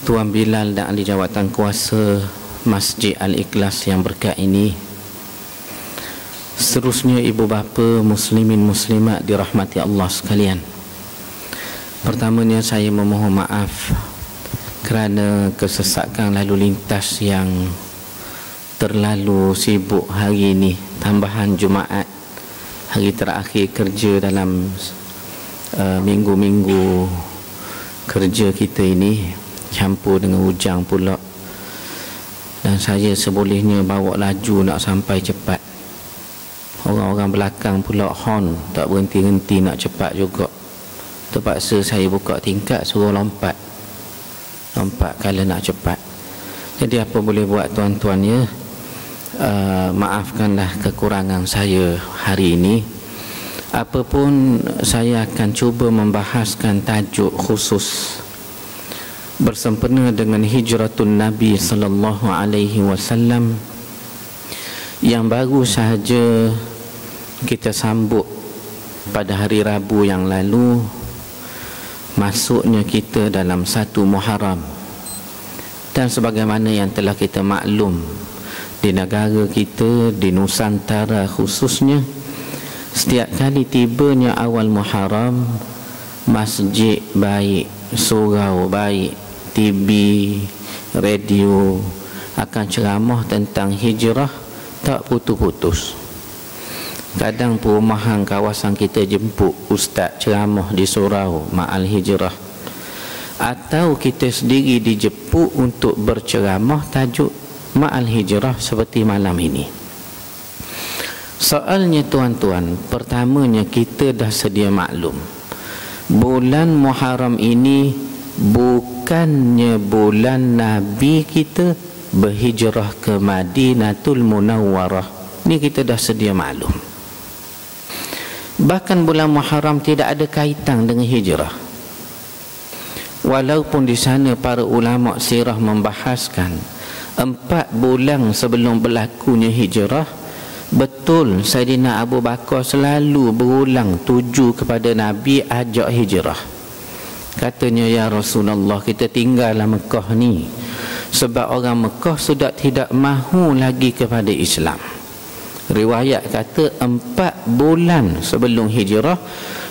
Tuan Bilal dan ahli jawatan kuasa Masjid Al-Ikhlas yang berkat ini, seterusnya ibu bapa muslimin muslimat dirahmati Allah sekalian. Pertamanya saya memohon maaf kerana kesesakan lalu lintas yang terlalu sibuk hari ini, tambahan Jumaat, hari terakhir kerja dalam minggu-minggu kerja kita ini, campur dengan hujang pula, dan saya sebolehnya bawa laju nak sampai cepat. Orang-orang belakang pula horn tak berhenti-henti nak cepat juga. Terpaksa saya buka tingkap suruh lompat kalau nak cepat. Jadi apa boleh buat tuan-tuan ya, maafkanlah kekurangan saya hari ini. Apapun saya akan cuba membahaskan tajuk khusus bersempena dengan hijratun Nabi sallallahu alaihi wasallam yang baru sahaja kita sambut pada hari Rabu yang lalu, masuknya kita dalam 1 Muharram. Dan sebagaimana yang telah kita maklum, di negara kita, di Nusantara khususnya, setiap kali tibanya awal Muharram, masjid baik, surau baik, TV, radio akan ceramah tentang hijrah tak putus-putus. Kadang perumahan kawasan kita jemput ustaz ceramah di surau ma'al hijrah, atau kita sendiri dijemput untuk berceramah tajuk ma'al hijrah seperti malam ini. Soalnya tuan-tuan, pertamanya kita dah sedia maklum, bulan Muharram ini bukannya bulan Nabi kita berhijrah ke Madinatul Munawwarah. Ini kita dah sedia maklum. Bahkan bulan Muharram tidak ada kaitan dengan hijrah. Walaupun di sana para ulama sirah membahaskan 4 bulan sebelum berlakunya hijrah, betul Saidina Abu Bakar selalu berulang tuju kepada Nabi ajak hijrah. Katanya, ya Rasulullah, kita tinggallah Mekah ni sebab orang Mekah sudah tidak mahu lagi kepada Islam. Riwayat kata 4 bulan sebelum hijrah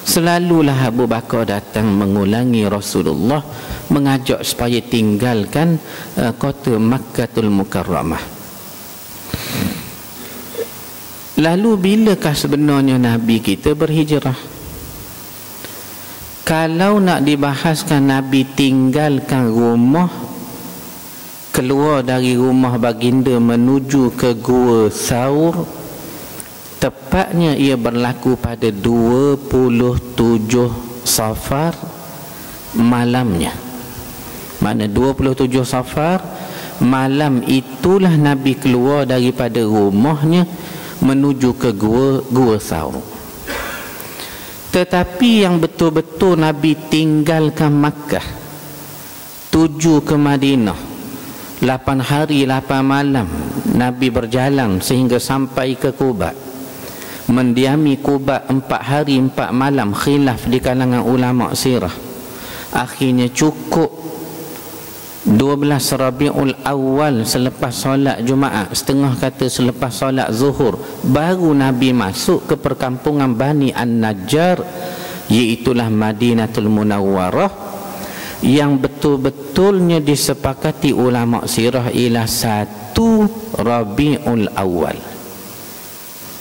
selalulah Abu Bakar datang mengulangi Rasulullah, mengajak supaya tinggalkan kota Makkatul Mukarramah. Lalu bilakah sebenarnya Nabi kita berhijrah? Kalau nak dibahaskan Nabi tinggalkan rumah, keluar dari rumah baginda menuju ke Gua Saur, tepatnya ia berlaku pada 27 Safar malamnya. Mana 27 Safar malam itulah Nabi keluar daripada rumahnya menuju ke Gua Saur. Tetapi yang betul-betul Nabi tinggalkan Makkah, tuju ke Madinah, 8 hari 8 malam Nabi berjalan sehingga sampai ke Quba, mendiami Quba 4 hari 4 malam, khilaf di kalangan ulama sirah. Akhirnya cukup 12 Rabiul Awal selepas solat Jumaat, setengah kata selepas solat Zuhur, baru Nabi masuk ke perkampungan Bani An-Najjar, iaitulah Madinatul Munawwarah, yang betul-betulnya disepakati ulama sirah ialah 1 Rabiul Awal.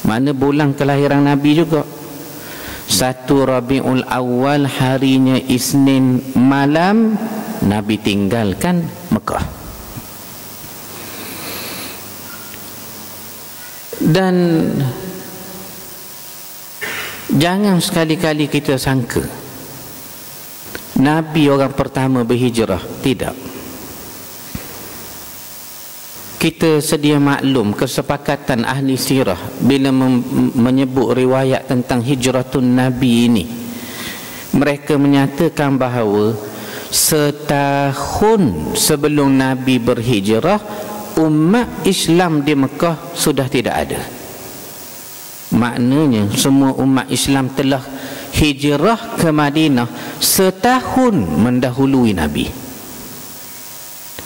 Mana bulan kelahiran Nabi juga. 1 Rabiul Awal harinya Isnin malam Nabi tinggalkan Mekah. Dan jangan sekali-kali kita sangka Nabi orang pertama berhijrah. Tidak. Kita sedia maklum kesepakatan ahli sirah bila menyebut riwayat tentang hijratun Nabi ini. Mereka menyatakan bahawa setahun sebelum Nabi berhijrah, umat Islam di Mekah sudah tidak ada. Maknanya semua umat Islam telah hijrah ke Madinah setahun mendahului Nabi.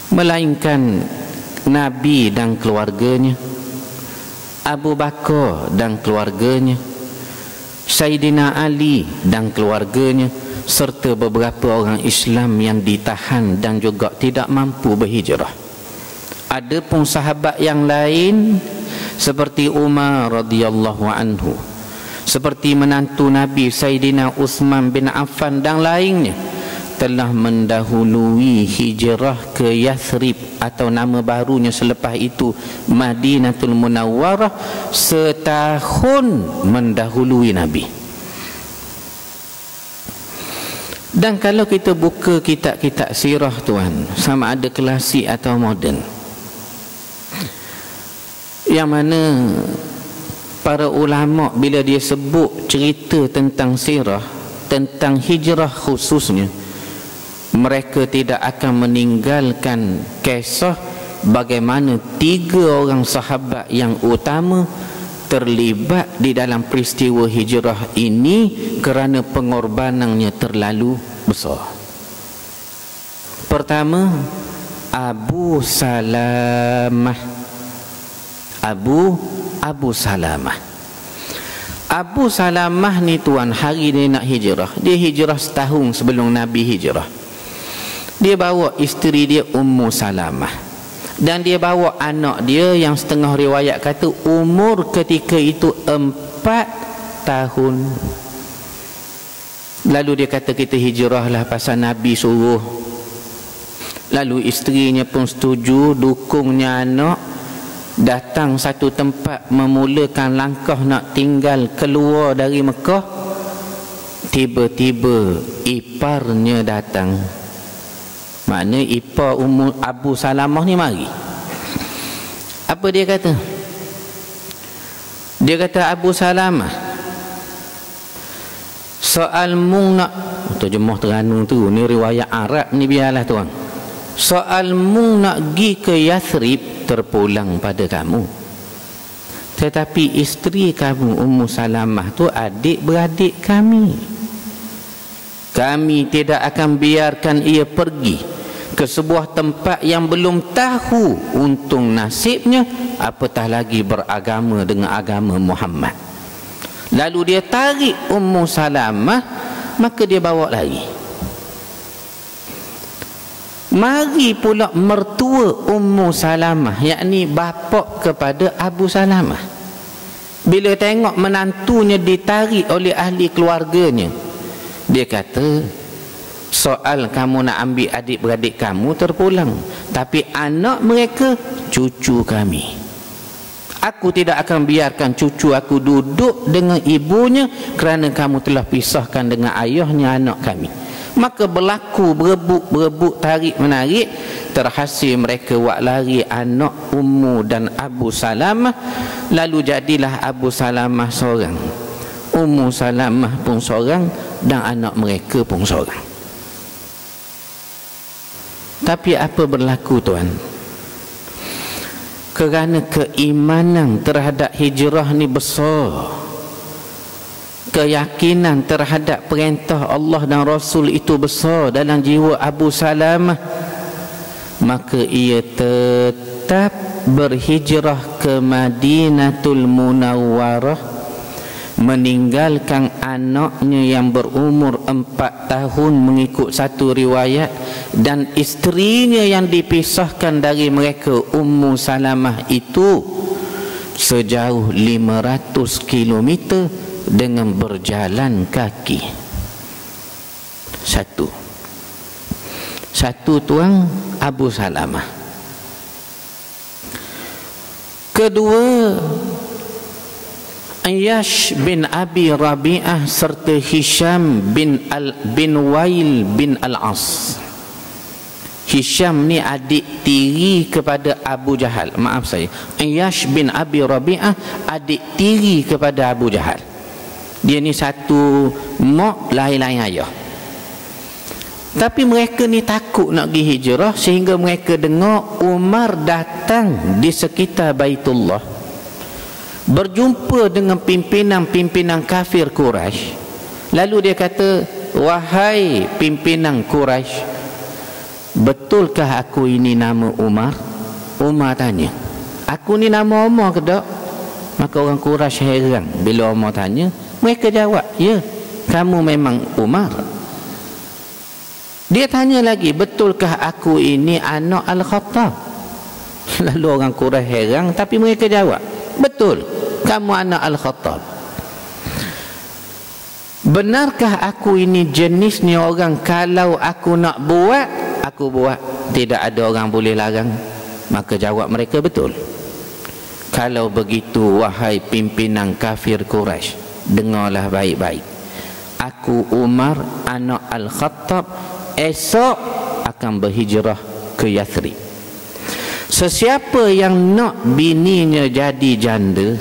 melainkan Nabi dan keluarganya, Abu Bakar dan keluarganya, Sayyidina Ali dan keluarganya, serta beberapa orang Islam yang ditahan dan juga tidak mampu berhijrah. Ada pun sahabat yang lain seperti Umar radhiyallahu anhu, seperti menantu Nabi Sayyidina Uthman bin Affan dan lainnya, telah mendahului hijrah ke Yathrib atau nama barunya selepas itu Madinatul Munawwarah, setahun mendahului Nabi. Dan kalau kita buka kitab-kitab sirah tuan, sama ada klasik atau moden, yang mana para ulama bila dia sebut cerita tentang sirah, tentang hijrah khususnya, mereka tidak akan meninggalkan kisah bagaimana 3 orang sahabat yang utama terlibat di dalam peristiwa hijrah ini kerana pengorbanannya terlalu besar. Pertama, Abu Salamah. Abu Salamah. Abu Salamah ni tuan, hari dia nak hijrah, dia hijrah setahun sebelum Nabi hijrah. Dia bawa isteri dia Ummu Salamah, dan dia bawa anak dia yang setengah riwayat kata umur ketika itu 4 tahun. Lalu dia kata, kita hijrahlah pasal Nabi suruh. Lalu isterinya pun setuju, dukungnya anak, datang satu tempat memulakan langkah nak tinggal keluar dari Mekah. Tiba-tiba iparnya datang. Makna ipar Abu Salamah ni mari. Apa dia kata? Dia kata, Abu Salamah, soal mung nak, terjemah Terengganu tu, ni riwayat Arab ni, biarlah tuan. Soal mung nak pergi ke Yathrib terpulang pada kamu, tetapi isteri kamu Ummu Salamah tu adik-beradik kami. Kami tidak akan biarkan ia pergi ke sebuah tempat yang belum tahu untung nasibnya, apatah lagi beragama dengan agama Muhammad. Lalu dia tarik Ummu Salamah, maka dia bawa lari. Mari pula mertua Ummu Salamah, yakni bapa kepada Abu Salamah, bila tengok menantunya ditarik oleh ahli keluarganya, dia kata, soal kamu nak ambil adik-beradik kamu terpulang, tapi anak mereka cucu kami. Aku tidak akan biarkan cucu aku duduk dengan ibunya kerana kamu telah pisahkan dengan ayahnya anak kami. Maka berlaku berebut, tarik menarik, terhasil mereka buat lari anak Ummu dan Abu Salamah. Lalu jadilah Abu Salamah seorang, Ummu Salamah pun seorang, dan anak mereka pun seorang. Tapi apa berlaku tuan? Kerana keimanan terhadap hijrah ni besar, keyakinan terhadap perintah Allah dan Rasul itu besar dalam jiwa Abu Salamah, maka ia tetap berhijrah ke Madinatul Munawwarah, meninggalkan anaknya yang berumur 4 tahun mengikut satu riwayat, dan isterinya yang dipisahkan dari mereka Ummu Salamah itu sejauh 500 km dengan berjalan kaki. Satu tuan, Abu Salamah. Kedua, Ayyash bin Abi Rabi'ah serta Hisham bin Wail bin Al-As. Hisham ni adik tiri kepada Abu Jahal. Maaf saya, Ayyash bin Abi Rabi'ah adik tiri kepada Abu Jahal. Dia ni satu mak, lain-lain ayah. Tapi mereka ni takut nak pergi hijrah, sehingga mereka dengar Umar datang di sekitar Baitullah, berjumpa dengan pimpinan-pimpinan kafir Quraisy. Lalu dia kata, wahai pimpinan Quraisy, betulkah aku ini nama Umar? Umar tanya, aku ni nama Umar ke tak? Maka orang Quraisy heran bila Umar tanya. Mereka jawab, ya, kamu memang Umar. Dia tanya lagi, betulkah aku ini anak Al-Khattab? Lalu orang Quraisy heran, tapi mereka jawab, betul, kamu anak Al-Khattab. Benarkah aku ini jenisnya orang kalau aku nak buat, aku buat, tidak ada orang boleh larang? Maka jawab mereka, betul. Kalau begitu, wahai pimpinan kafir Quraisy, dengarlah baik-baik. Aku Umar anak Al-Khattab esok akan berhijrah ke Yathrib. Sesiapa yang nak bininya jadi janda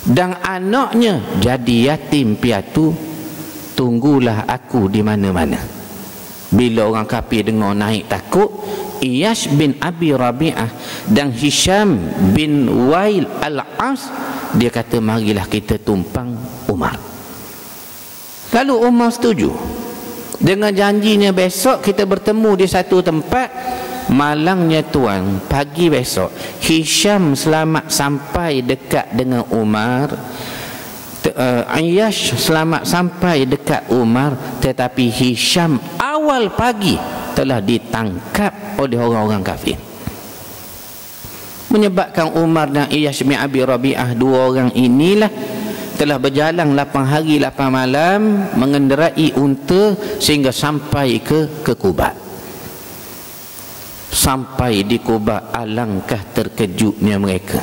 dan anaknya jadi yatim piatu, tunggulah aku di mana-mana. Bila orang kafir dengar naik takut, Iyash bin Abi Rabi'ah dan Hisham bin Wail Al-As, dia kata, marilah kita tumpang Umar. Lalu Umar setuju dengan janjinya, besok kita bertemu di satu tempat. Malangnya tuan, pagi besok Hisham selamat sampai dekat dengan Umar, Iyash selamat sampai dekat Umar, tetapi Hisham awal pagi telah ditangkap oleh orang-orang kafir. Menyebabkan Umar dan Iyash bin Abi Rabi'ah, dua orang inilah telah berjalan 8 hari 8 malam mengendarai unta sehingga sampai ke Quba. Sampai di Quba, alangkah terkejutnya mereka.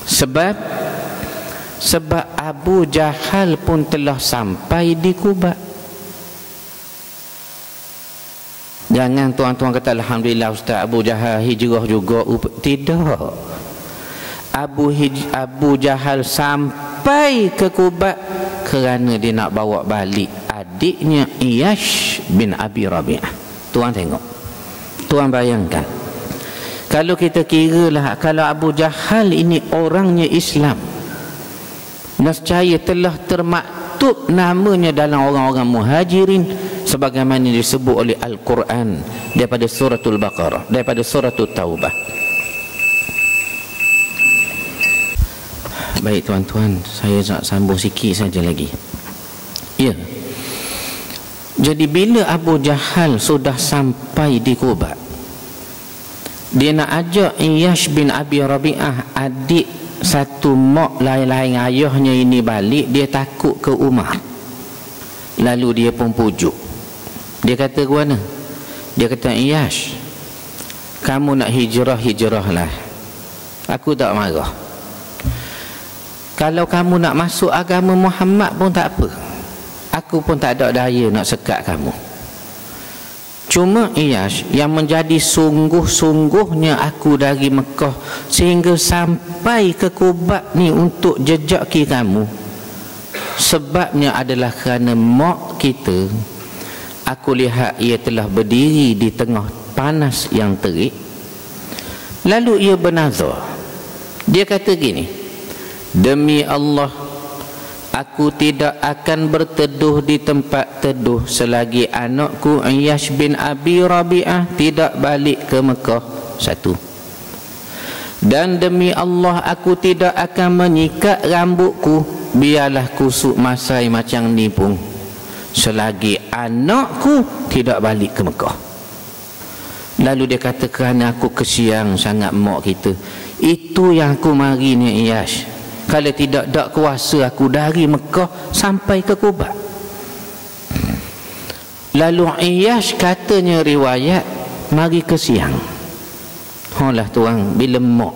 Sebab Abu Jahal pun telah sampai di Quba. Jangan tuan-tuan kata, alhamdulillah Ustaz, Abu Jahal hijrah juga. Tidak. Abu Jahal sampai ke Quba kerana dia nak bawa balik adiknya Iyash bin Abi Rabi'ah. Tuan tengok, tuan bayangkan, kalau kita kiralah, kalau Abu Jahal ini orangnya Islam, nescaya telah termaktub namanya dalam orang-orang muhajirin sebagaimana disebut oleh Al-Quran daripada suratul Baqarah, daripada suratul Taubah. Baik tuan-tuan, saya nak sambung sikit saja lagi. Ya. Jadi bila Abu Jahal sudah sampai di Quba, dia nak ajak Iyash bin Abi Rabi'ah, adik satu mak lain-lain ayahnya ini, balik. Dia takut ke Umar. Lalu dia pun pujuk. Dia kata, ke mana? Dia kata, Iyash, kamu nak hijrah, hijrahlah, aku tak marah. Kalau kamu nak masuk agama Muhammad pun tak apa, aku pun tak ada daya nak sekat kamu. Cuma Iyash, yang menjadi sungguh-sungguhnya aku dari Mekah sehingga sampai ke Quba ni untuk jejaki kamu, sebabnya adalah kerana mak kita, aku lihat ia telah berdiri di tengah panas yang terik. Lalu ia bernazar. Dia kata gini, demi Allah, aku tidak akan berteduh di tempat teduh selagi anakku Iyash bin Abi Rabi'ah tidak balik ke Mekah. Satu. Dan demi Allah, aku tidak akan menyikat rambutku, biarlah kusuk masai macam ni pun, selagi anakku tidak balik ke Mekah. Lalu dia kata, kerana aku kesian sangat mak kita, itu yang aku mari ni Iyash. Kalau tidak, tak kuasa aku dari Mekah sampai ke Quba. Lalu Iyash katanya riwayat, mari ke siang. Alah tuan, bila mak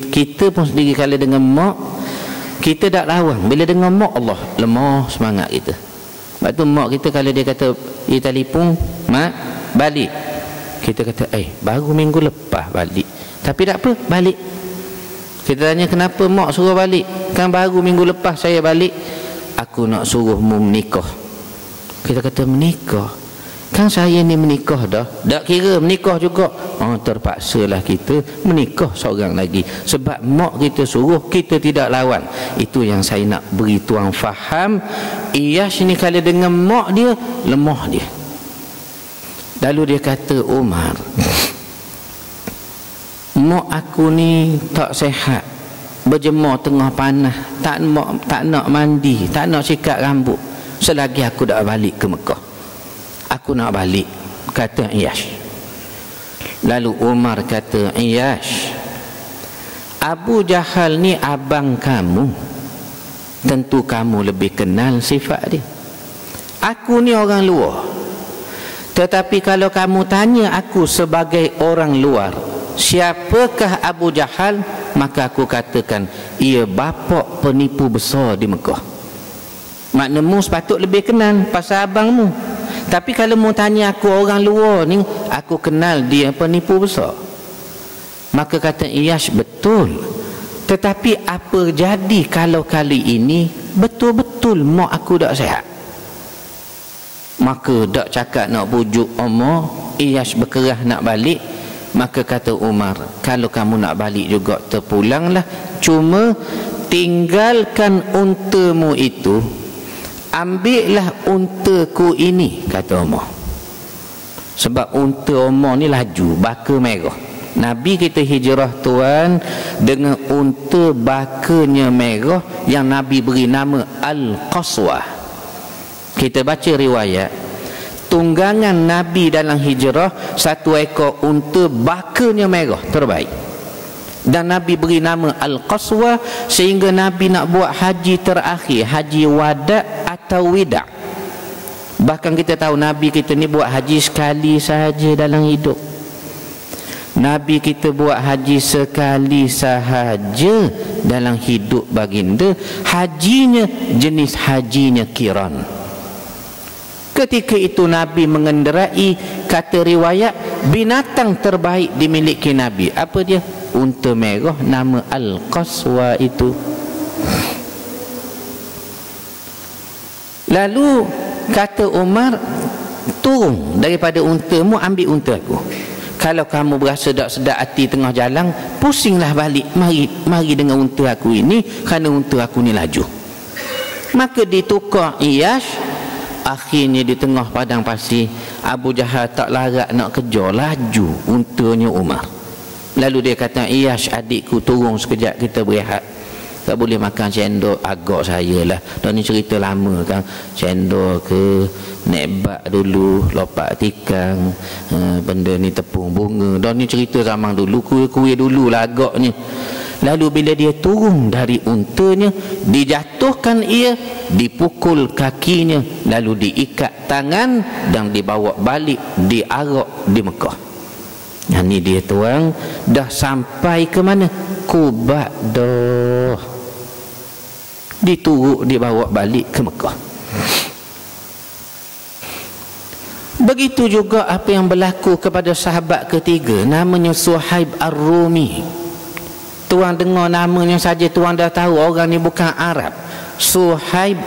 kita pun sendiri, kalau dengan mak kita tak lawan. Bila dengan mak, Allah, lemah semangat kita. Sebab tu mak kita kalau dia kata, dia telefon, mak balik, kita kata, baru minggu lepas balik, tapi tak apa, balik. Kita tanya, kenapa mak suruh balik? Kan baru minggu lepas saya balik. Aku nak suruhmu menikah. Kita kata, menikah? Kan saya ni menikah dah. Tak kira menikah juga. Terpaksalah kita menikah seorang lagi. Sebab mak kita suruh, kita tidak lawan. Itu yang saya nak beri tuan faham. Iyash ni kalau dengan mak dia, lemah dia. Lalu dia kata, Umar, mak aku ni tak sihat, berjemur tengah panas, tak nak mandi, tak nak sikat rambut selagi aku dah balik ke Mekah. Aku nak balik, kata Iyash. Lalu Umar kata, Iyash, Abu Jahal ni abang kamu, tentu kamu lebih kenal sifat dia. Aku ni orang luar, tetapi kalau kamu tanya aku sebagai orang luar, siapakah Abu Jahal, maka aku katakan ia bapa penipu besar di Mekah. Maknamu sepatut lebih kenal pasal abangmu. Tapi kalau mu tanya aku orang luar ni, aku kenal dia penipu besar. Maka kata Iyash, betul. Tetapi apa jadi kalau kali ini betul-betul mak aku tak sihat? Maka tak cakap nak bujuk Umar, Iyash berkerah nak balik. Maka kata Umar, kalau kamu nak balik juga terpulanglah, cuma tinggalkan untamu itu, ambillah untaku ini, kata Umar. Sebab unta Umar ni laju, baka merah. Nabi kita hijrah tuan dengan unta bakanya merah yang Nabi beri nama Al-Qaswah. Kita baca riwayat, tunggangan Nabi dalam hijrah satu ekor unta bakanya merah terbaik, dan Nabi beri nama Al-Qaswah sehingga Nabi nak buat haji terakhir, haji wada' atau wida'. Bahkan kita tahu Nabi kita ni buat haji sekali sahaja dalam hidup. Nabi kita buat haji sekali sahaja dalam hidup baginda. Hajinya jenis hajinya kiran. Ketika itu Nabi mengenderai, kata riwayat, binatang terbaik dimiliki Nabi. Apa dia? Unta merah, nama Al-Qaswa itu. Lalu kata Umar, turun daripada untamu, ambil unta aku. Kalau kamu berasa tak sedap hati tengah jalan, pusinglah balik, mari dengan unta aku ini, kerana unta aku ni laju. Maka ditukar Iyash. Akhirnya di tengah padang pasir, Abu Jahal tak larat nak kejar, laju untanya Umar. Lalu dia kata, Iyash adikku, turun sekejap, kita berehat. Tak boleh makan cendol, agak saya lah. Dan ni cerita lama kan, cendol ke, naik bak dulu, lopak tikang, benda ni tepung bunga. Dan ni cerita zaman dulu, kuih-kuih dulu lah agaknya. Lalu bila dia turun dari untanya, dijatuhkan ia, dipukul kakinya, lalu diikat tangan dan dibawa balik, diarak di Mekah. Nah, ni dia tuan, dah sampai ke mana? Quba dah. Dituruk, dibawa balik ke Mekah. Begitu juga apa yang berlaku kepada sahabat ketiga, namanya Suhaib Ar-Rumi. Tuan dengar namanya saja tuan dah tahu orang ni bukan Arab. Suhaib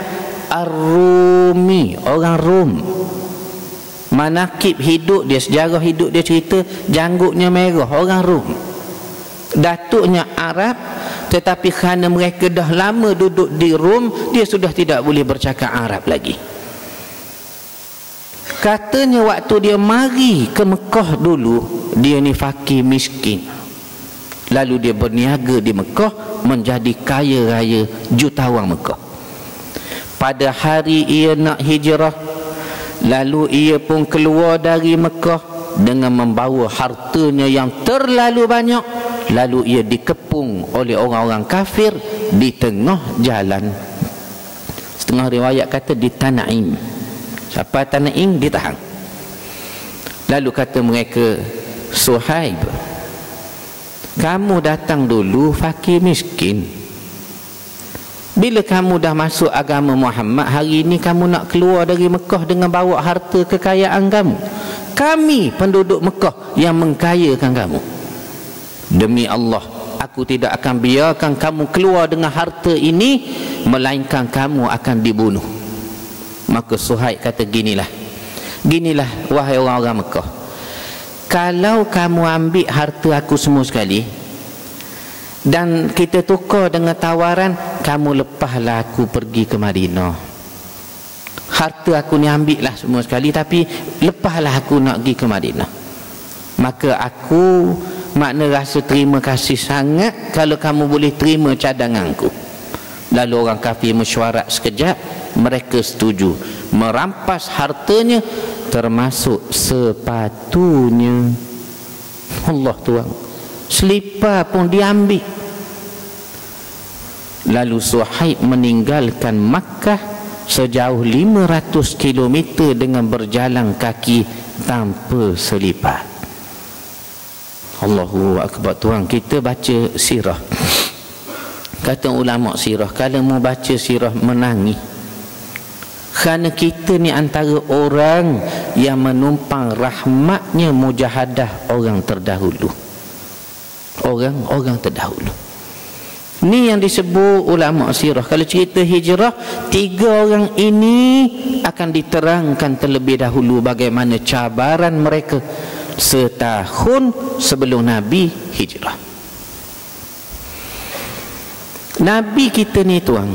Ar-Rumi, orang Rom. Manakib hidup dia, sejarah hidup dia cerita janggutnya merah, orang Rom. Datuknya Arab, tetapi kerana mereka dah lama duduk di Rom, dia sudah tidak boleh bercakap Arab lagi. Katanya waktu dia mari ke Mekah dulu, dia ni fakir miskin. Lalu dia berniaga di Mekah, menjadi kaya raya jutawan Mekah. Pada hari ia nak hijrah, lalu ia pun keluar dari Mekah dengan membawa hartanya yang terlalu banyak. Lalu ia dikepung oleh orang-orang kafir di tengah jalan. Setengah riwayat kata di Tanaim. Siapa Tanaim? Ditahan. Lalu kata mereka, Suhaib, kamu datang dulu fakir miskin. Bila kamu dah masuk agama Muhammad, hari ini kamu nak keluar dari Mekah dengan bawa harta kekayaan kamu. Kami penduduk Mekah yang mengkayakan kamu. Demi Allah, aku tidak akan biarkan kamu keluar dengan harta ini, melainkan kamu akan dibunuh. Maka Suhaib kata, ginilah wahai orang-orang Mekah, kalau kamu ambil harta aku semua sekali dan kita tukar dengan tawaran, kamu lepaslah aku pergi ke Madinah. harta aku ni ambil lah semua sekali, tapi lepaslah aku nak pergi ke Madinah. Maka aku makna rasa terima kasih sangat kalau kamu boleh terima cadanganku. Lalu orang kafir mesyuarat sekejap, mereka setuju merampas hartanya termasuk sepatunya. Allah tuang, selipar pun diambil. Lalu Suhaib meninggalkan Makkah sejauh 500 km dengan berjalan kaki tanpa selipar. Allahu Akbar tuan. Kita baca sirah, kata ulama sirah, kalau mau baca sirah menangis, kerana kita ni antara orang yang menumpang rahmatnya mujahadah orang terdahulu. Orang terdahulu ni yang disebut ulama sirah. Kalau cerita hijrah, 3 orang ini akan diterangkan terlebih dahulu bagaimana cabaran mereka setahun sebelum Nabi hijrah. Nabi kita ni tuan,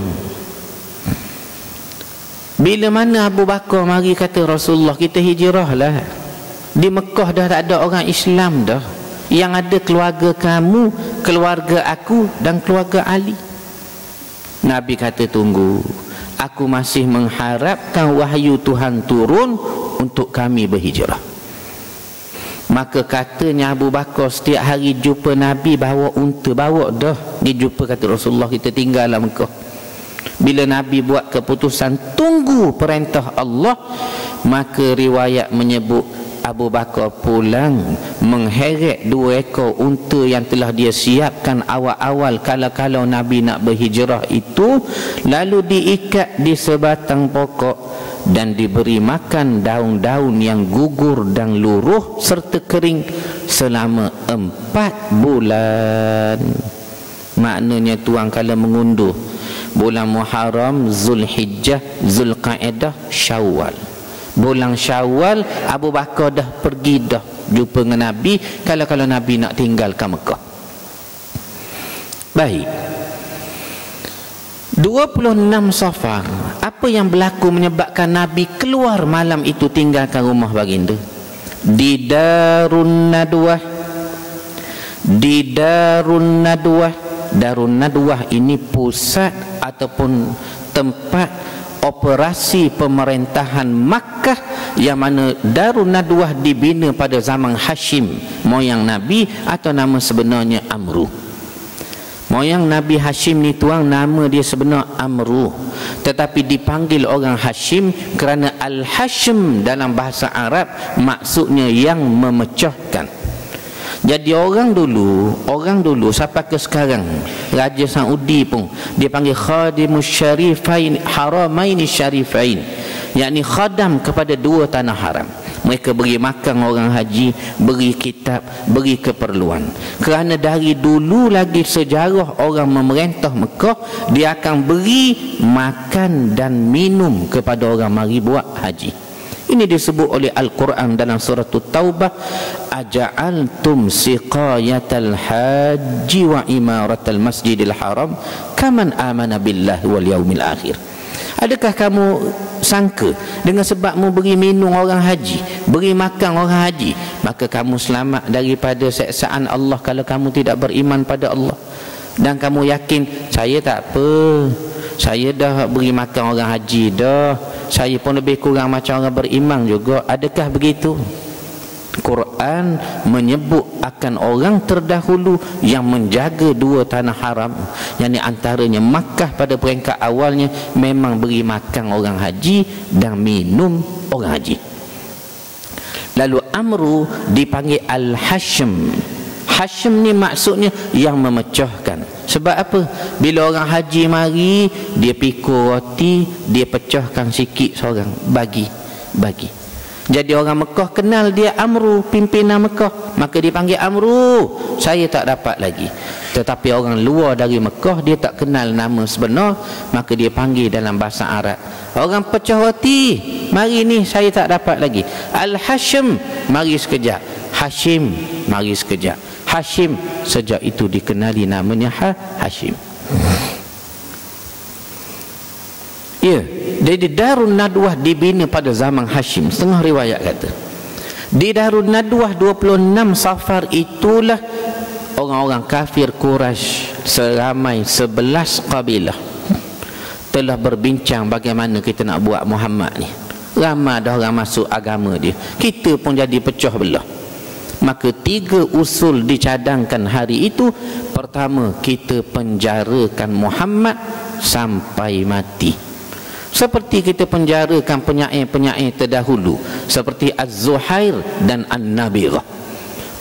bila mana Abu Bakar mari kata Rasulullah kita hijrah lah, di Mekah dah tak ada orang Islam dah, yang ada keluarga kamu, keluarga aku dan keluarga Ali. Nabi kata tunggu, aku masih mengharapkan wahyu Tuhan turun untuk kami berhijrah. Maka katanya Abu Bakar setiap hari jumpa Nabi bawa unta, bawa dah dia jumpa, kata Rasulullah kita tinggal dalam Mekah. Bila Nabi buat keputusan tunggu perintah Allah, maka riwayat menyebut Abu Bakar pulang mengheret 2 ekor unta yang telah dia siapkan awal-awal kalau Nabi nak berhijrah itu, lalu diikat di sebatang pokok dan diberi makan daun-daun yang gugur dan luruh serta kering selama 4 bulan. Maknanya tuan, kalau mengunduh bulan Muharram, Zulhijjah, Zulqaedah, Syawal, bulan Syawal Abu Bakar dah pergi dah jumpa dengan Nabi kalau Nabi nak tinggalkan Mekah. Baik, 26 Safar, apa yang berlaku menyebabkan Nabi keluar malam itu tinggalkan rumah baginda? Di Darun Nadwah. Di Darun Nadwah. Darun Nadwah ini pusat ataupun tempat operasi pemerintahan Makkah, yang mana Darun Nadwah dibina pada zaman Hashim, moyang Nabi, atau nama sebenarnya Amru. Moyang Nabi Hashim ni tuang, nama dia sebenar Amru, tetapi dipanggil orang Hashim kerana Al-Hashim dalam bahasa Arab maksudnya yang memecahkan. Jadi orang dulu sampai ke sekarang, Raja Saudi pun dia panggil Khadimus Syarifain Haramaini Syarifain, yakni khadam kepada 2 tanah haram. Mereka beri makan orang haji, beri kitab, beri keperluan. Kerana dari dulu lagi sejarah orang memerintah Mekah, dia akan beri makan dan minum kepada orang mari buat haji. Ini disebut oleh Al-Quran dalam surah Taubah, aja'altum siqayatal haji wa imaratal masjidil haram kaman amana billahi wal yaumil akhir. Adakah kamu sangka dengan sebabmu beri minum orang haji, beri makan orang haji, maka kamu selamat daripada seksaan Allah kalau kamu tidak beriman pada Allah? Dan kamu yakin, saya tak apa, saya dah beri makan orang haji dah, saya pun lebih kurang macam orang beriman juga. Adakah begitu? Quran menyebut akan orang terdahulu yang menjaga 2 tanah haram, yang ni antaranya Makkah pada peringkat awalnya memang beri makan orang haji dan minum orang haji. Lalu Amru dipanggil Al-Hashim. Hashim ni maksudnya yang memecahkan. Sebab apa? Bila orang haji mari, dia pikul roti, dia pecahkan sikit seorang, bagi. Jadi orang Mekah kenal dia Amru, pimpinan Mekah, maka dipanggil Amru. Saya tak dapat lagi. Tetapi orang luar dari Mekah, dia tak kenal nama sebenar, maka dia panggil dalam bahasa Arab. Orang pecah roti, mari ni saya tak dapat lagi. Al-Hashim, mari sekejap. Hashim, mari sekejap. Hashim, sejak itu dikenali namanya Hashim. Ya, Jadi Darun Nadwah dibina pada zaman Hashim. Setengah riwayat kata di Darun Nadwah 26 Safar itulah orang-orang kafir Quraisy seramai 11 kabilah telah berbincang bagaimana kita nak buat Muhammad ni. Ramai dah orang masuk agama dia, kita pun jadi pecah belah. Maka 3 usul dicadangkan hari itu. Pertama, kita penjarakan Muhammad sampai mati, seperti kita penjarakan penyair-penyair terdahulu seperti Az-Zuhair dan An-Nabirah.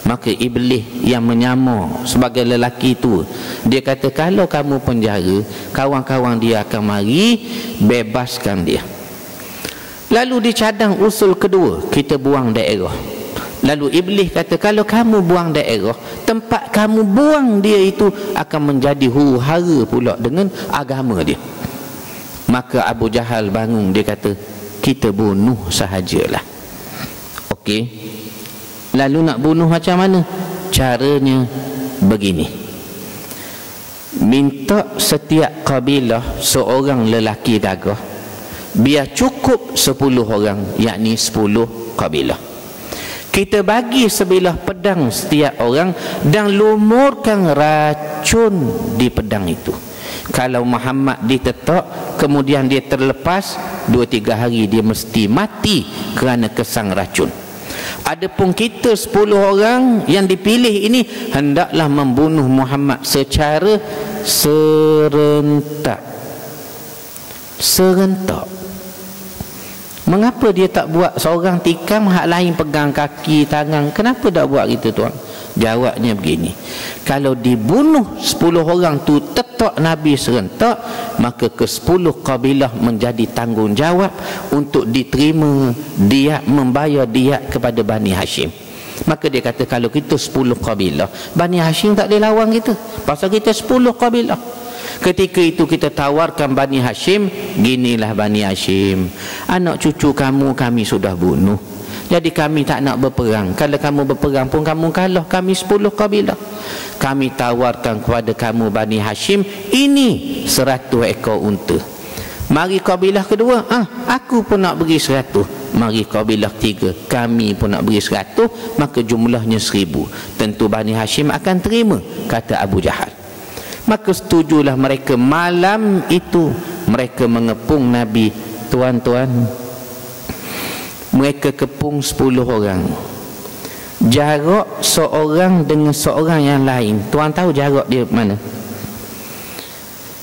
Maka iblis yang menyamar sebagai lelaki itu, dia kata kalau kamu penjara, kawan-kawan dia akan mari bebaskan dia. Lalu dicadang usul kedua, kita buang daerah. Lalu iblis kata kalau kamu buang daerah, tempat kamu buang dia itu akan menjadi huru-hara pula dengan agama dia. Maka Abu Jahal bangun, dia kata kita bunuh sahajalah. Okey, lalu nak bunuh macam mana? Caranya begini, minta setiap kabilah seorang lelaki gagah, biar cukup 10 orang, yakni 10 kabilah. Kita bagi sebilah pedang setiap orang dan lumurkan racun di pedang itu. Kalau Muhammad ditetak kemudian dia terlepas, 2-3 hari dia mesti mati kerana kesang racun. Adapun kita 10 orang yang dipilih ini hendaklah membunuh Muhammad secara serentak. Mengapa dia tak buat seorang tikam, hak lain pegang kaki, tangan? Kenapa tak buat gitu, tuan? Jawabnya begini, kalau dibunuh 10 orang tu tetak Nabi serentak, maka ke-10 kabilah menjadi tanggungjawab untuk diterima diat, membayar diat kepada Bani Hashim. Maka dia kata kalau kita 10 kabilah, Bani Hashim tak boleh lawan kita, pasal kita 10 kabilah. Ketika itu kita tawarkan Bani Hashim, ginilah Bani Hashim, anak cucu kamu kami sudah bunuh, jadi kami tak nak berperang. Kalau kamu berperang pun kamu kalah, kami 10 kabilah. Kami tawarkan kepada kamu Bani Hashim ini 100 ekor unta. Mari kabilah kedua, aku pun nak beri 100. Mari kabilah ketiga, kami pun nak beri 100, maka jumlahnya 1000. Tentu Bani Hashim akan terima, kata Abu Jahal. Maka setujulah mereka. Malam itu mereka mengepung Nabi. Tuan-tuan, mereka kepung 10 orang. Jarak seorang dengan seorang yang lain, tuan tahu jarak dia mana?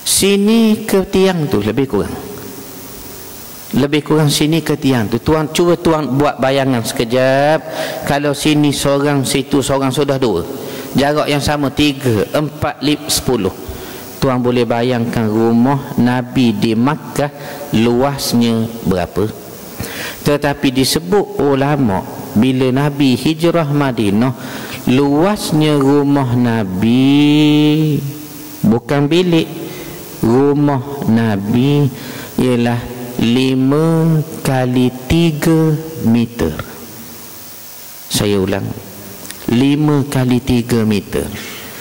Sini ke tiang tu lebih kurang. Lebih kurang sini ke tiang tu. Tuan cuba tuan buat bayangan sekejap. Kalau sini seorang, situ seorang, sudah 2. Jarak yang sama 3, 4, 10. Tuan boleh bayangkan rumah Nabi di Makkah luasnya berapa? Tetapi disebut ulama bila Nabi hijrah Madinah, luasnya rumah Nabi, bukan bilik, rumah Nabi ialah 5 kali 3 meter. Saya ulang, 5 kali 3 meter.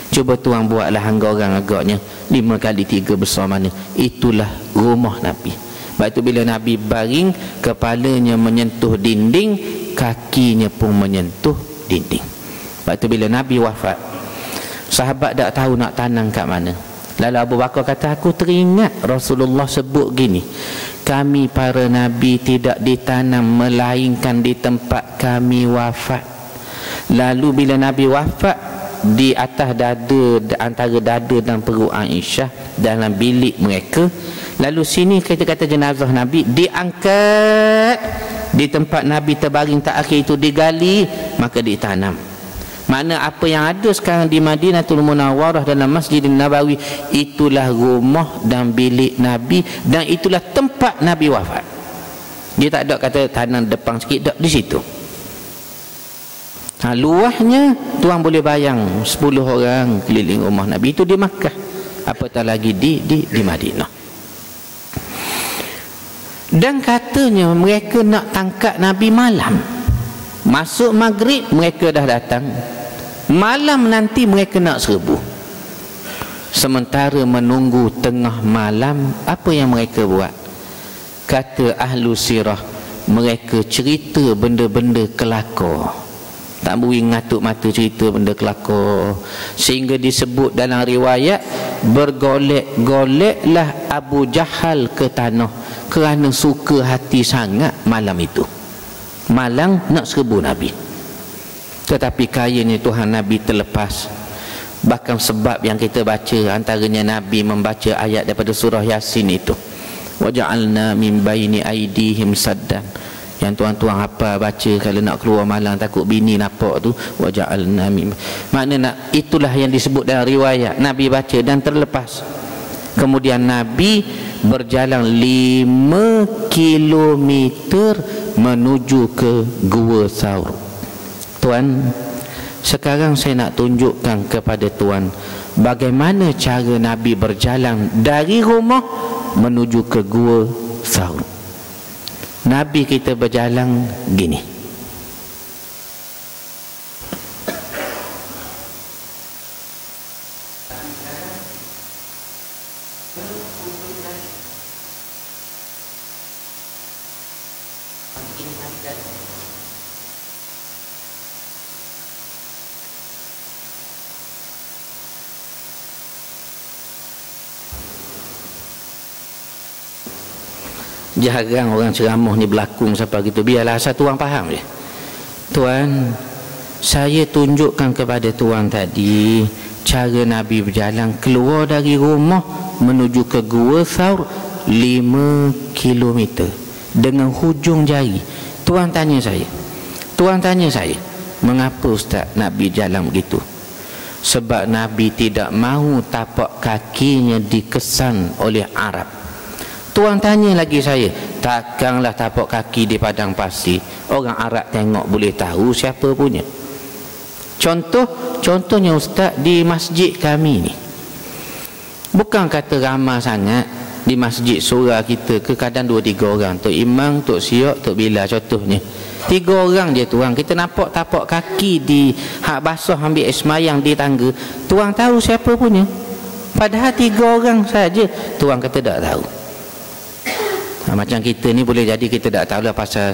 Cuba tuan buatlah hangga orang agaknya 5 kali 3 besar mana. Itulah rumah Nabi. Sebab itu bila Nabi baring, kepalanya menyentuh dinding, kakinya pun menyentuh dinding. Sebab itu bila Nabi wafat, sahabat tak tahu nak tanam kat mana. Lalu Abu Bakar kata, aku teringat Rasulullah sebut gini, kami para Nabi tidak ditanam melainkan di tempat kami wafat. Lalu bila Nabi wafat, di atas dada, antara dada dan perut Aisyah, dalam bilik mereka. Lalu sini kata jenazah Nabi diangkat, di tempat Nabi terbaring terakhir itu digali, maka ditanam. Makna apa yang ada sekarang di Madinatul Munawwarah dalam Masjidin Nabawi, itulah rumah dan bilik Nabi, dan itulah tempat Nabi wafat. Dia tak ada kata tanam depan sikit, tak, di situ. Luahnya tuan boleh bayang 10 orang keliling rumah Nabi itu di Makkah, apatah lagi di Madinah. Dan katanya mereka nak tangkap Nabi malam. Masuk maghrib mereka dah datang, malam nanti mereka nak serbu. Sementara menunggu tengah malam, apa yang mereka buat? kata ahlu sirah, mereka cerita benda-benda kelakar, tak boleh ngatuk mata cerita benda kelakar, sehingga disebut dalam riwayat bergolek-goleklah Abu Jahal ke tanah kerana suka hati sangat malam itu, malang nak serbu Nabi. Tetapi kayanya Tuhan Nabi terlepas. Bahkan sebab yang kita baca, antaranya Nabi membaca ayat daripada surah Yasin itu, waja'alna min baini aidihim saddan, yang tuan-tuan apa baca kalau nak keluar malam takut bini nampak tu, waja'alna min, maknanya itulah yang disebut dalam riwayat. Nabi baca dan terlepas. Kemudian Nabi berjalan 5 kilometer menuju ke Gua Thaur. Tuan, sekarang saya nak tunjukkan kepada tuan bagaimana cara Nabi berjalan dari rumah menuju ke Gua Thaur. Nabi kita berjalan gini. Jarang orang ceramah ni berlaku siapa gitu. Biarlah satu orang faham je. Tuan, saya tunjukkan kepada tuan tadi cara Nabi berjalan keluar dari rumah menuju ke Gua Thaur 5 kilometer dengan hujung jari. Tuan tanya saya, mengapa Ustaz Nabi jalan begitu? Sebab Nabi tidak mahu tapak kakinya dikesan oleh Arab. Tuan tanya lagi saya, takkanlah tapak kaki di padang pasir orang Arab tengok boleh tahu siapa punya. Contohnya Ustaz di masjid kami ni, bukan kata ramai sangat di masjid surah kita ke, kadang 2-3 orang, Tok Imam, Tok Siok, Tok Bila contohnya, 3 orang je tuan. Kita nampak tapak kaki di hak basah ambil semayang di tangga, tuan tahu siapa punya? Padahal 3 orang saja tuan kata tak tahu. Macam kita ni boleh jadi kita tak tahu lah pasal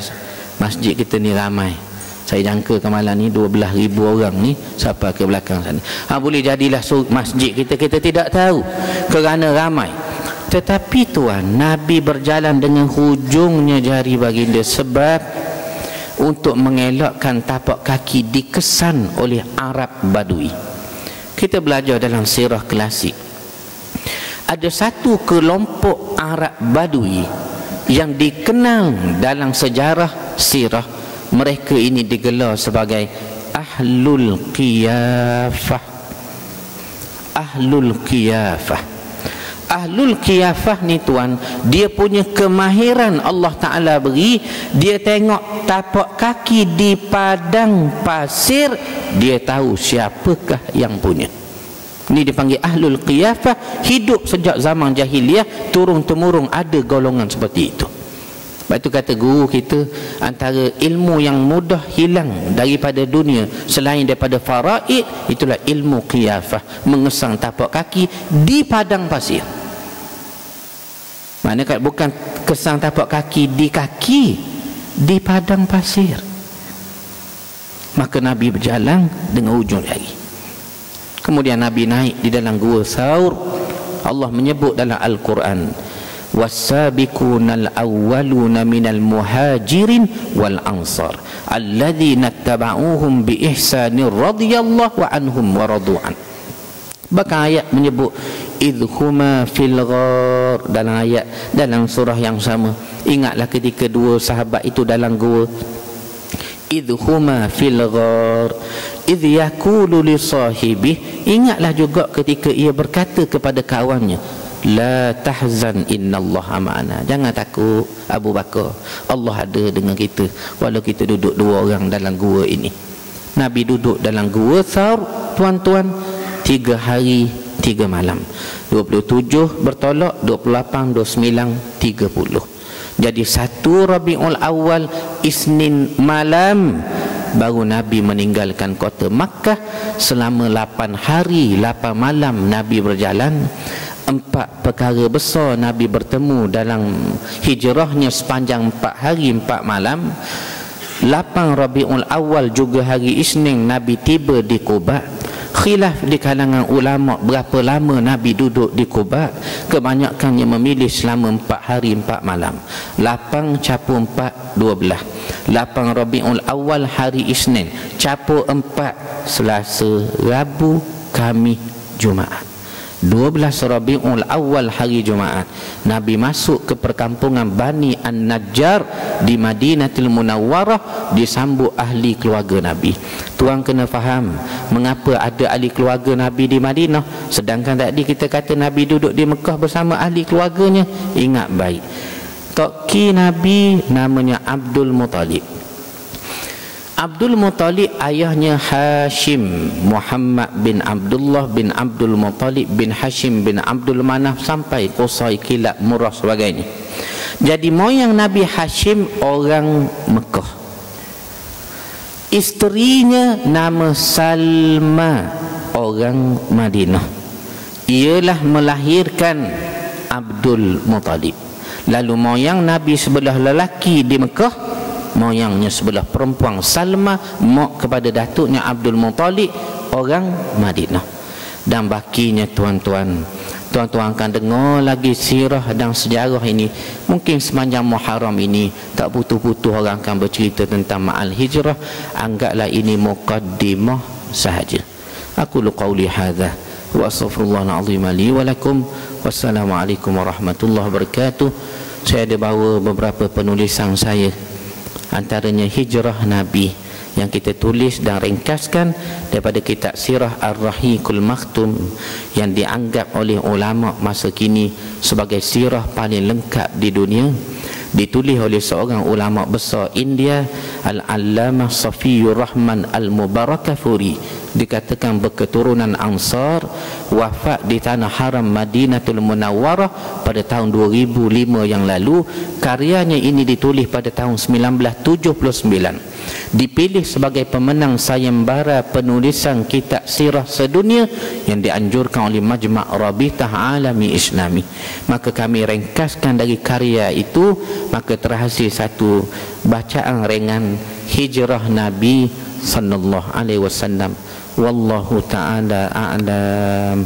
masjid kita ni ramai. Saya jangka ke malam ni 12,000 orang ni siapa ke belakang sana. Boleh jadilah masjid kita tidak tahu kerana ramai. Tetapi tuan, Nabi berjalan dengan hujungnya jari baginda sebab untuk mengelakkan tapak kaki dikesan oleh Arab Badui. Kita belajar dalam sirah klasik, ada satu kelompok Arab Badui yang dikenal dalam sejarah sirah. Mereka ini digelar sebagai Ahlul Qiyafah. Ahlul Qiyafah. Ahlul Qiyafah ni tuan, dia punya kemahiran Allah Ta'ala beri. Dia tengok tapak kaki di padang pasir, dia tahu siapakah yang punya. Ini dipanggil Ahlul Qiyafah. Hidup sejak zaman jahiliyah, turun-temurun ada golongan seperti itu. Sebab itu kata guru kita, antara ilmu yang mudah hilang daripada dunia selain daripada faraid, itulah ilmu qiyafah, mengesang tapak kaki di padang pasir. Maknanya bukan kesang tapak kaki, di padang pasir. Maka Nabi berjalan dengan ujung jari. Kemudian Nabi naik di dalam Gua Thaur. Allah menyebut dalam Al-Quran, was-sabiqunal awwaluna minal muhajirin wal ansar alladzina tabauhum bi ihsanir radhiyallahu anhum wa radu'an. Bahkan ayat menyebut idhuma fil ghar dalam ayat dalam surah yang sama. Ingatlah ketika 2 sahabat itu dalam gua, idhuma fil ghar idh yaqulu li sahibih, ingatlah juga ketika ia berkata kepada kawannya, la tahzan innallaha ma'ana, jangan takut Abu Bakar, Allah ada dengan kita walau kita duduk 2 orang dalam gua ini. Nabi duduk dalam Gua Thaur tuan-tuan 3 hari 3 malam, 27 bertolak, 28, 29, 30. Jadi 1 Rabiul Awal Isnin malam baru Nabi meninggalkan kota Makkah. Selama 8 hari 8 malam Nabi berjalan. 4 perkara besar Nabi bertemu dalam hijrahnya sepanjang 4 hari 4 malam. 8 Rabiul Awal juga hari Isnin Nabi tiba di Quba. Khilaf di kalangan ulama berapa lama Nabi duduk di Quba. Kebanyakannya memilih selama 4 hari 4 malam. 8 capur 4 12. 8 Rabiul Awal hari Isnin capur 4 Selasa, Rabu, Khamis, Jumaat. 12 Rabiul Awal hari Jumaat Nabi masuk ke perkampungan Bani An-Najjar di Madinatul Munawwarah, disambut ahli keluarga Nabi. Tuan kena faham mengapa ada ahli keluarga Nabi di Madinah, sedangkan tadi kita kata Nabi duduk di Mekah bersama ahli keluarganya. Ingat baik, toki Nabi namanya Abdul Muttalib. Abdul Muttalib ayahnya Hashim, Muhammad bin Abdullah bin Abdul Muttalib bin Hashim bin Abdul Manaf sampai Qusay, Kilab, Murrah sebagainya. Jadi moyang Nabi Hashim orang Mekah. Isterinya nama Salma orang Madinah. Ialah melahirkan Abdul Muttalib. Lalu moyang Nabi sebelah lelaki di Mekah, moyangnya sebelah perempuan Salma, mak kepada datuknya Abdul Muttalib orang Madinah. Dan bakinya tuan-tuan akan dengar lagi sirah dan sejarah ini. Mungkin sepanjang Muharram ini tak putus-putus orang akan bercerita tentang ma'al hijrah. Anggaplah ini muqaddimah sahaja. Aku qauli hadza wa astaghfirullahal azim li wa lakum. Wassalamualaikum warahmatullahi wabarakatuh. Saya ada bawa beberapa penulisan saya, antaranya hijrah Nabi yang kita tulis dan ringkaskan daripada kitab Sirah Ar-Rahiqul Maktum yang dianggap oleh ulama masa kini sebagai sirah paling lengkap di dunia. Ditulis oleh seorang ulama besar India, Al-Allamah Safiyur Rahman Al-Mubarakafuri, dikatakan berketurunan Ansar, wafat di tanah haram Madinatul Munawwarah pada tahun 2005 yang lalu. Karyanya ini ditulis pada tahun 1979. Dipilih sebagai pemenang sayembara penulisan kitab sirah sedunia yang dianjurkan oleh Majma' Rabitah Alami Islami. Maka kami ringkaskan dari karya itu, maka terhasil satu bacaan ringan hijrah Nabi sallallahu alaihi wasallam. Wallahu taala a'lam.